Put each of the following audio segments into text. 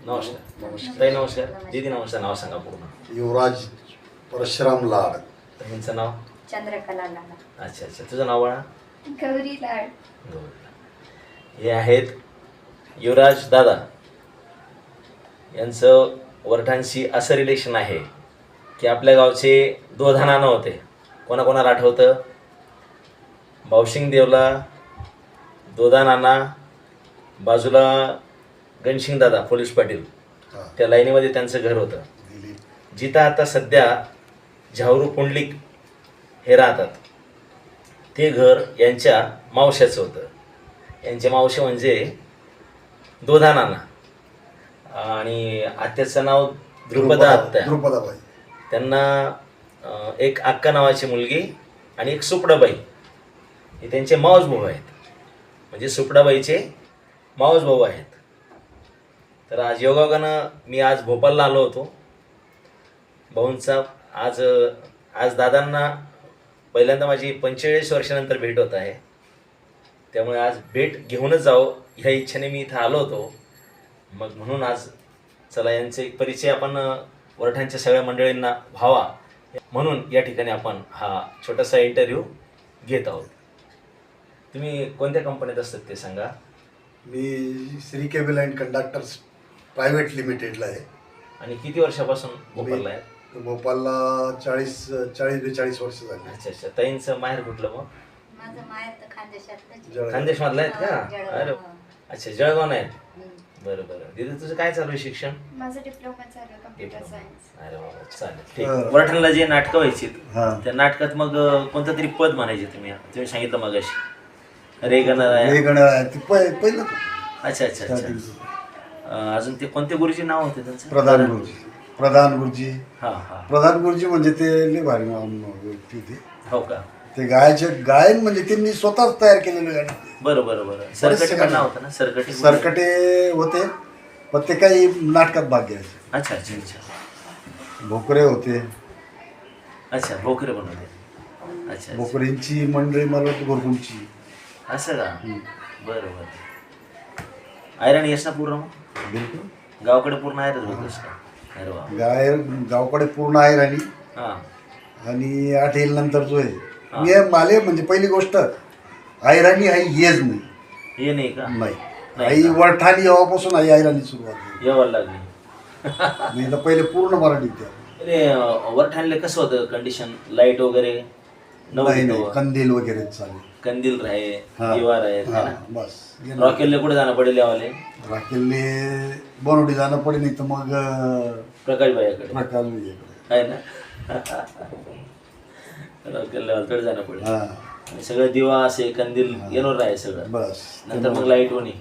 नमस्कार. नमस्कार. ताई नमस्कार. दीदी नमस्कार. नाव सांगा पूर्ण. युवराज परशुराम लाड. ताईंचं नाव? चंद्रकला लाड. अच्छा अच्छा. तुझं नाव बाळा? गौरी लाड. हे आहेत युवराज दादा. यांचं वरठांशी असं रिलेशन आहे की आपल्या गावचे दोधा नाना होते. कोणाकोणाला आठवतं? भावसिंग देवला दोधा नाना, बाजूला गणसिंग दादा पोलीस पाटील, त्या लाईनीमध्ये त्यांचं घर होतं. जिथं आता सध्या झावरू पुंडलिक हे राहतात ते घर यांच्या मावश्याचं होतं. यांचे मावशी म्हणजे दोधा नाना आणि आत्याचं नाव द्रुपदा आत्या. द्रुपदाबाई. त्यांना एक अक्का नावाची मुलगी आणि एक सुपडाबाई, हे त्यांचे मावस भाऊ आहेत. म्हणजे सुपडाबाईचे मावस भाऊ आहेत. तर आज योगायोगानं मी आज भोपाळला आलो होतो. भाऊंचा आज दादांना पहिल्यांदा माझी 45 वर्षानंतर भेट होत आहे. त्यामुळे आज भेट घेऊनच जावं ह्या इच्छेने मी इथं आलो होतो. मग म्हणून आज चला यांचे एक परिचय आपण वरठांच्या सगळ्या मंडळींना व्हावा म्हणून या ठिकाणी आपण हा छोटासा इंटरव्ह्यू घेत आहोत. तुम्ही कोणत्या कंपनीत असतात ते सांगा. मी Shri cable and conductors private लिमिटेडला आहे. आणि किती वर्षापासून भोपाळला आहे? भोपाळला 40-42 वर्ष झाली. अच्छा अच्छा. ताईंचं माहेर कुठलं मग? माझं माहेर तर खानदेशात. खानदेशमधलं आहेत का? अरे अच्छा, जळगाव आहेत. बरं बरं. दिदी तुझं काय चालू आहे शिक्षण? माझं डिप्लोमा चालू आहे कम्प्युटर सायन्स. अरे बाबा चालेल ठीक. वरठांला जे नाटकं व्हायची त्या नाटकात मग कोणतं तरी पद म्हणायचे तुम्ही सांगितलं मगाशी रे गणराया. पहिलं. अच्छा अच्छा अच्छा. अजून ते कोणते गुरुजी नाव होते त्यांचं? प्रधान गुरुजी. हां हां. प्रधान गुरुजी म्हणजे ते लय भारी व्यक्ती होते. हो का? ते गायन म्हणजे त्यांनी स्वतःच तयार केलेलं गाणं. बरं बरं बरं. सरकटे पण नाव होतं ना? सरकटे होते पण ते काही नाटकात भाग घ्यायचे. अच्छा अच्छा अच्छा. भोकरे होते. अच्छा भोकरे पण होते. अच्छा भोकरेंची मंडळी मला वाटतं भोरकुंची. असं का? बरं बरं. आयरन येस ना पूर्ण? बिलकुल. गावाकडे पूर्ण आयरच होतोस का? अरे वा. गावाकडे पूर्ण आहे राणी. हां. आणि 8 येईल नंतर जो आहे मी माले म्हणजे पहिली गोष्ट आयराणी आई येच नाही. हे नाही का? नाही. आई वरठाणी यावापासून आई आयराणी सुरुवात झाली. यावं लागली. नाही तर पहिले पूर्ण मराठी त्या. अरे वरठाणले कसं होतं कंडिशन? लाईट वगैरे नाही कंदील वगैरे चालेल. कंदील राहे, दिवार आहे ना? बस. रॉकेलला कुठे जाणं पडेल यावाले? राकेलने बनवडी जाणं पडेल नाही तर मग प्रकाश भाईकडे प्रकाश आहे ना. रॉकेलला थोडं जाणं पडेल. आणि सगळं दिवा असे कंदील येणार राहे सगळं. बस. नंतर मग लाईट होणी.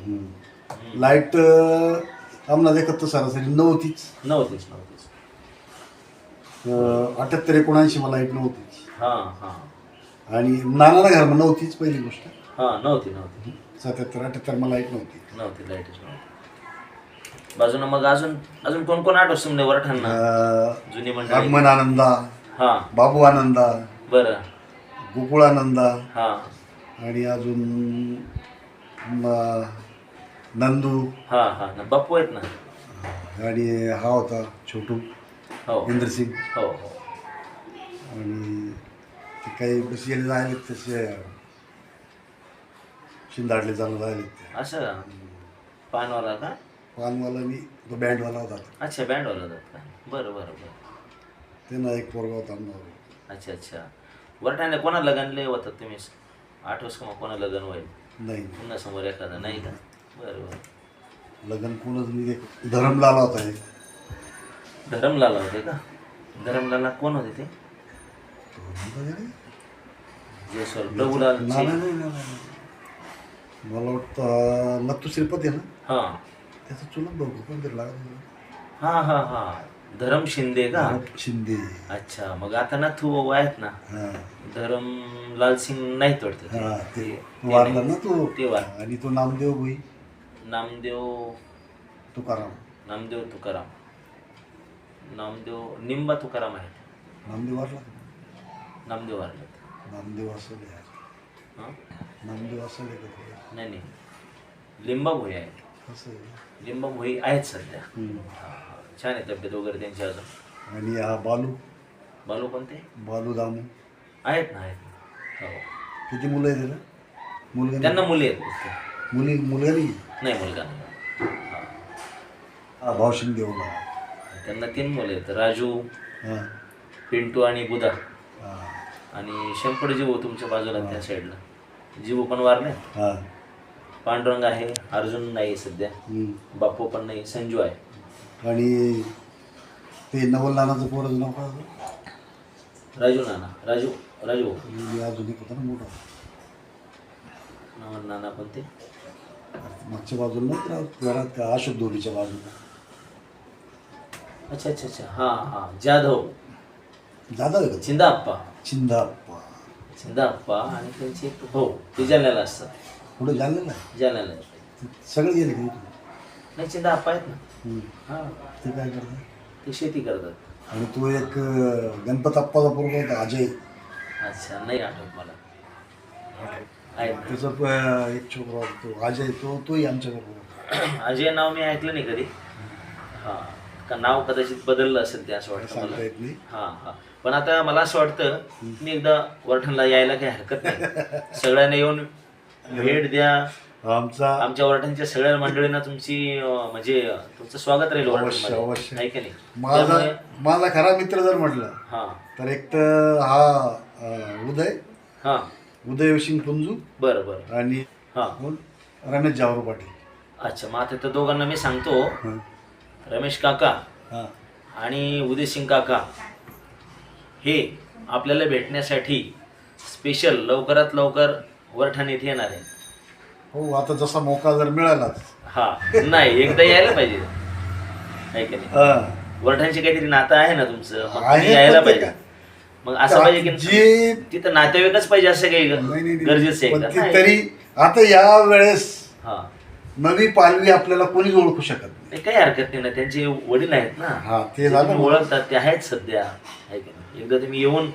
लाईट आम्हाला देखत तर सरासरी नव्हतीच. 78-79 मला लाईट नव्हतीच. हां हां. आणि नानाला घरामध्ये नव्हतीच पहिली गोष्ट. हां नव्हती. 77-78 मला लाईट नव्हती. लाईटच नव्हती. बाजूनं मग अजून कोण कोण आठवत समजा वरठांना जुनी मंडळी? आगमन आनंदा. हां. बाबू आनंदा. बरं. गोकुळ आनंदा. हां. आणि अजून नंदू. हां हां. बाप्पू आहेत ना. आणि हा होता छोटू. हो. इंद्रसिंग. हो हो. आणि ते काही बसले जायले तसे शिंदाडले जाणं जायले ते. असं का? पानवाला का? पानवाला मी तो बँडवाला होता. अच्छा बँडवाला होतात का? बरं बरं बरं. त्यांना एक पोरगा होता आमदार. अच्छा अच्छा. वरठाने कोणाला लग्नले होतात तुम्ही? आठवस का मग कोणाला लग्न होईल? नाही. पुन्हा समोर एखादा नाही का? बरं बरं. लग्न कोणच मी धरमलाला होता एक. धरमलाला होते का? धरमलाला कोण होते ते? जयस्वाल प्रभुलाल. मला वाटतं नत्तू श्रीपती ना. हां. त्याचं चुलत भाऊ कोणतरी लागला. हां हां हां. धरम शिंदे का? शिंदे. अच्छा. मग आता ना तू आहेत ना. धरमलाल सिंग नाहीत वाटतं. ते वारला ना तो. ते वार. आणि तो नामदेव भोई. नामदेव तुकाराम. निंबा तुकाराम आहे. नामदेव वारला. नामदेव वारले. नामदेव असं हां. नामदेव असं नाही लिंबा भोई आहे. असं आहे. लिंबमुळी आहेत सध्या. हम्म. छान आहे तब्येत वगैरे त्यांची अजून. आणि हा बालू बालू कोणते बालू दामू आहेत ना, आहेत ना. हो. किती मुलं आहे त्याला? मुलगा त्यांना नाही? मुली आहेत नुसते. मुलगा नाही? नाही, मुलगा नाही. हा. हा भाव शिंदेवला. त्यांना 3 मुले आहेत, राजू, हां पिंटू आणि बुधा. हां आणि शंकर जीवो तुमच्या बाजूला त्या साईडला. जीवो पण वारले. हां. पांडुरंग आहे, अर्जुन नाही सध्या, बापू पण नाही, संजू आहे. आणि ते नवल नानाचं पोराचं नाव काय होतं? राजू नाना, राजू राजू आणि अजून एक होता ना मोठा, नाना पण ते मागच्या बाजूला नाही का घरात का अशोक दोरीच्या बाजूला. अच्छा अच्छा अच्छा, हां हां, जाधव, दादा आहे का? चिंदाप्पा, चिंदाप्पा. चिंदाप्पा आणि त्यांचे एक भाऊ ते जालन्याला असतात. पुढे जाणलेलं आहे जालन्याला असतात. सगळे गेले का इथून? नाही, चिंदाप्पा आहेत ना. हां, ते काय करतात? ते शेती करतात. आणि तो एक गणपत अप्पाचा पोरगा होता अजय, अच्छा, नाही आठवत मला. आहे ना. त्याचा एक छोकरा होता तो अजय, तोही आमच्याबरोबर. अजय नाव मी ऐकलं नाही कधी. हां, का नाव कदाचित बदललं असेल ते, असं वाटतं सांगता मला. येत नाही. हां हां, पण आता मला असं वाटतं मी एकदा वरठणला यायला काही हरकत नाही. सगळ्यांना येऊन भेट द्या. आमचा आमच्या वरठणच्या सगळ्या मंडळींना तुमची म्हणजे तुमचं स्वागत राहील अवश्य वरठणमध्ये. अवश्य. नाही की नाही? माझा त्यामुळे माझा खरा मित्र जर म्हटलं हां तर एक तर हा हां, उदय सिंग पुंजू बरं बरं. आणि हां, कोण? रमेश जावरू पाटील. अच्छा, मग आता त्या दोघांना मी सांगतो, हां रमेश काका हां आणि उदय सिंग काका हे आपल्याला भेटण्यासाठी स्पेशल लवकरात लवकर वरठाण येथे येणार आहे. हो, आता जसा मोका जर मिळाला हा, नाही, एकदा यायला पाहिजे. आहे की नाही? वरठांची काहीतरी नातं आहे ना तुमचं, मग तुम्ही आहे, यायला पण ते पाहिजे. मग असं पाहिजे की जे तिथं नातेवाईकच पाहिजे असं काही नाही, गरजेचं आहे पण का? ते नाही. तरी आता या वेळेस हा, नवी पालवी आपल्याला कोणीच ओळखू शकत नाही. नाही, काही हरकत नाही ना, त्यांचे वडील आहेत ना, हा, ते ते झालं तुम्ही ना. ओळखतात, ते आहेत सध्या. आहे की नाही? एकदा तुम्ही येऊन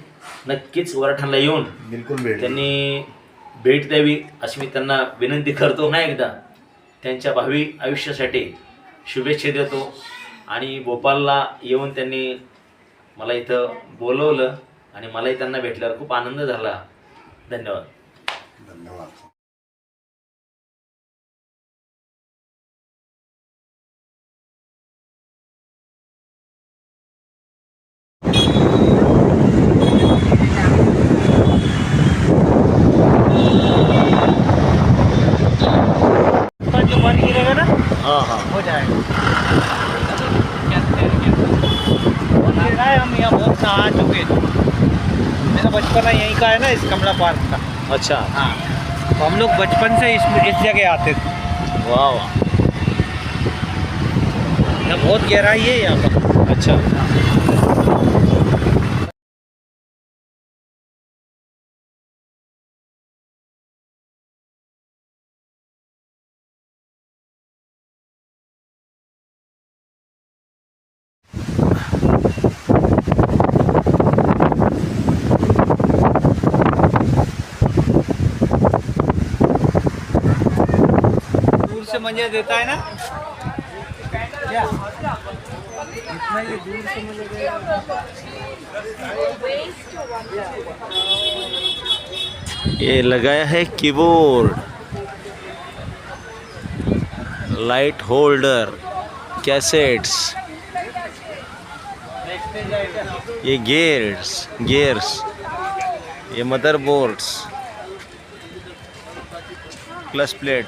नक्कीच वरठाणला येऊन बिलकुल भेट. त्यांनी भेट द्यावी अशी मी त्यांना विनंती करतो. ना एकदा त्यांच्या भावी आयुष्यासाठी शुभेच्छा देतो. आणि भोपाळला येऊन त्यांनी मला इथं बोलवलं आणि मलाही त्यांना भेटल्यावर खूप आनंद झाला. धन्यवाद. धन्यवाद. मन गिरेगा ना, हाँ हाँ हो जाएगा. हम यहाँ बहुत से आ चुके हैं. मेरा बचपना यहीं का है ना, इस कमला पार्क का. अच्छा, हाँ, तो हम लोग बचपन से इस जगह आते थे. वाह वाह, यहाँ बहुत गहराई है यहाँ पर. अच्छा, दूर से मजा देता है ना. क्या इतना ही दूर से मजा देता. ये लगाया है कीबोर्ड, लाइट होल्डर, कैसेट्स, ये गियर्स, ये मदरबोर्ड्स, प्लस प्लेट.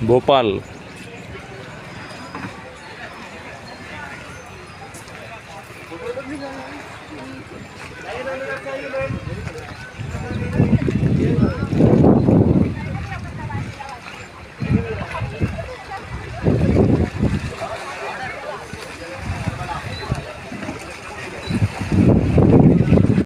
भोपाल. निघाला